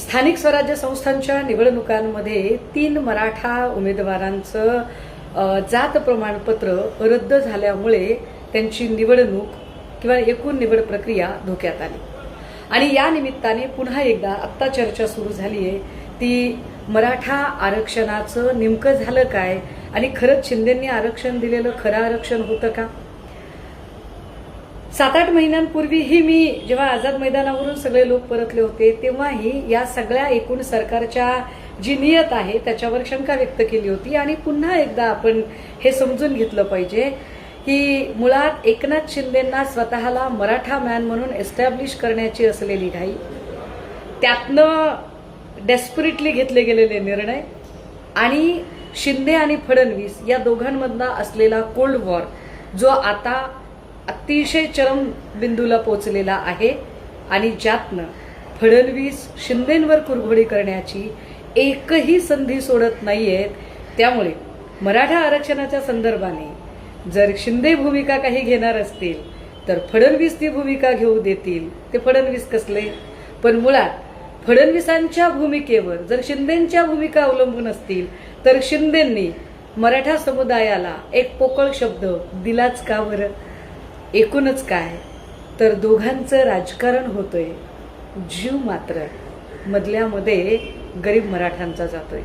स्थानिक स्वराज्य संस्थांच्या निवडणुकांमध्ये 3 मराठा उमेदवारांचं जात प्रमाणपत्र रद्द झाल्यामुळे त्यांची निवडणूक किंवा एकूण निवड प्रक्रिया धोक्यात आली। आणि या निमित्ताने पुन्हा एकदा आत्ता चर्चा सुरू झाली आहे ती मराठा आरक्षणाचं नेमकं झालं काय आणि खरंच शिंदेंनी आरक्षण दिलेलं खरं आरक्षण होतं का। 7-8 महिन्यांपूर्वीही मी जेव्हा आझाद मैदानावरून सगळे लोक परतले होते तेव्हाही या सगळ्या एकूण सरकारच्या जी नियत आहे त्याच्यावर शंका व्यक्त केली होती। आणि पुन्हा एकदा आपण हे समजून घेतलं पाहिजे की मुळात एकनाथ शिंदेंना स्वतःला मराठा मॅन म्हणून एस्टॅब्लिश करण्याची असलेली घाई, त्यातनं डेस्परेटली घेतले गेलेले निर्णय आणि शिंदे आणि फडणवीस या दोघांमधला असलेला कोल्ड वॉर जो आता अतिशय चरम बिंदूला पोहोचलेला आहे आणि ज्यातनं फडणवीस शिंदेंवर कुरघोडी करण्याची एकही संधी सोडत नाहीयेत। त्यामुळे मराठा आरक्षणाच्या संदर्भाने जर शिंदे भूमिका काही घेणार असतील तर फडणवीस ती भूमिका घेऊ देतील। ते फडणवीस कसले, पण मुळात फडणवीसांच्या भूमिकेवर जर शिंदेंच्या भूमिका अवलंबून असतील तर शिंदेंनी मराठा समुदायाला एक पोकळ शब्द दिलाच का बरं। एकूणच काय तर दोघांचं राजकारण होतंय, जीव मात्र मधल्यामध्ये गरीब मराठ्यांचा जातोय।